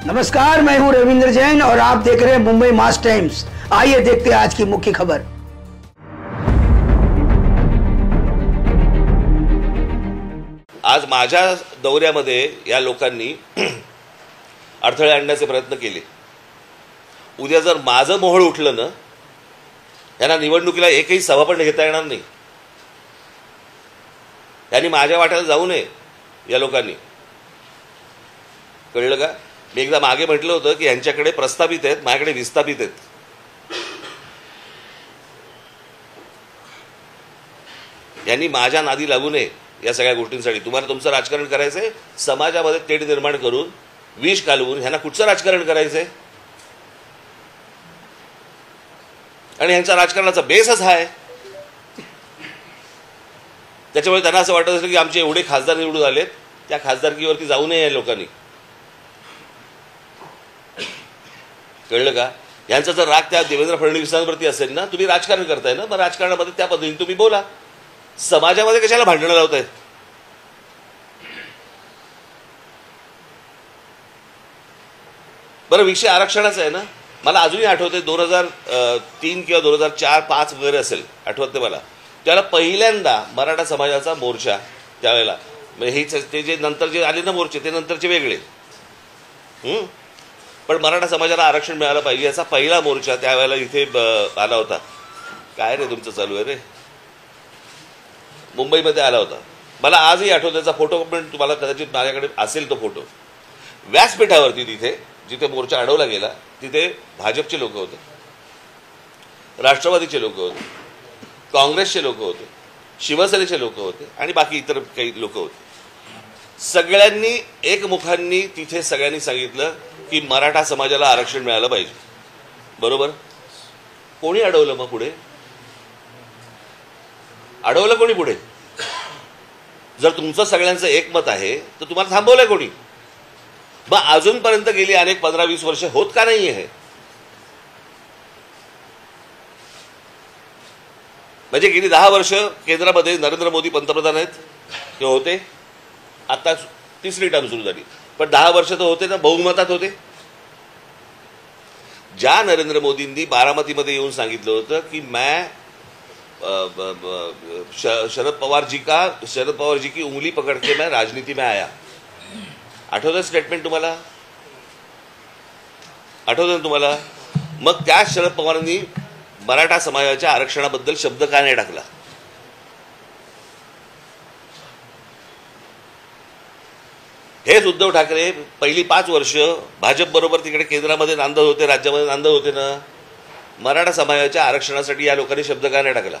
नमस्कार, मैं हूं रविंद्र जैन और आप देख रहे हैं मुंबई मास टाइम्स। आइए देखते हैं आज की मुख्य खबर। आज माझ्या दौऱ्यामध्ये या लोकांनी अडथळे आणण्याचे प्रयत्न केले। उद्या जर माझं मोहळ उठलं ना, यांना निवडणुकीला एकही सभा पण घेता येणार नाही। यांनी माझ्या वाट्याला जाऊ नये या लोकांनी, कळलं का? मी एकदा मागे म्हटलं होतं की यांच्याकडे प्रस्तावित आहेत, माझ्याकडे विस्थापित आहेत। यांनी माझ्या नादी लागू नये या सगळ्या गोष्टींसाठी। तुम्हाला तुमचं राजकारण करायचंय, समाजामध्ये तेढ निर्माण करून विष घालवून ह्यांना कुठचं राजकारण करायचंय? आणि ह्यांचा राजकारणाचा बेसच आहे। त्याच्यामुळे त्यांना असं वाटत असेल की आमचे एवढे खासदार निवडून आलेत, त्या खासदारकीवरती जाऊ नये या लोकांनी, कळलं का? यांचा जर राग त्या देवेंद्र फडणवीसांवरती असेल ना, तुम्ही राजकारण करताय ना, मग राजकारणामध्ये त्या पद्धतीने तुम्ही बोला। समाजामध्ये कशाला भांडणं लावताय? बरं, विषय आरक्षणाचा आहे ना। मला अजूनही आठवते 2003 किंवा 2004-05 वगैरे असेल, आठवत नाही मला। त्यावेळेला पहिल्यांदा मराठा समाजाचा मोर्चा, त्यावेळेला म्हणजे हे ते जे नंतर जे आले ना मोर्चे, ते नंतरचे वेगळे, पण मराठा समाजाला आरक्षण मिळालं पाहिजे याचा पहिला मोर्चा त्यावेळेला इथे आला होता। काय रे तुमचं चालू आहे रे? मुंबईमध्ये आला होता। मला आजही आठवतो, त्याचा फोटो पण तुम्हाला कदाचित माझ्याकडे असेल तो फोटो। व्यासपीठावरती तिथे जिथे मोर्चा अडवला गेला तिथे भाजपचे लोक होते, राष्ट्रवादीचे लोक होते, काँग्रेसचे लोक होते, शिवसेनेचे लोक होते आणि बाकी इतर काही लोक होते। सगळ्यांनी एकमुखांनी तिथे सगळ्यांनी सांगितलं की मराठा समाजाला आरक्षण मिळालं पाहिजे, बरोबर? कोणी अडवलं मग पुढे? अडवलं कोणी पुढे? जर तुमचं सगळ्यांचं एकमत आहे तर तुम्हाला थांबवलंय कोणी? मग अजूनपर्यंत गेली अनेक 15-20 वर्ष होत का नाही आहे? म्हणजे गेली 10 वर्ष केंद्रामध्ये नरेंद्र मोदी पंतप्रधान आहेत ते होते, आता तिसरी टर्म सुरू झाली, पण 10 वर्ष तर होते ना, बहुमतात होते। ज्या नरेंद्र मोदींनी बारामतीमध्ये येऊन सांगितलं होतं की मैं शरद पवार जी की उंगली पकड़ के मैं राजनीति में आया, आठवतं स्टेटमेंट तुम्हाला? आठवतं तुम्हाला? मग त्या शरद पवारांनी मराठा समाजाच्या आरक्षणाबद्दल शब्द का नाही टाकला? हेच उद्धव ठाकरे पहिली 5 वर्ष भाजप बरोबर तिकडे केंद्रामध्ये नांदत होते, राज्यामध्ये नांदत होते ना, मराठा समाजाच्या आरक्षणासाठी या लोकांनी शब्द का नाही टाकला?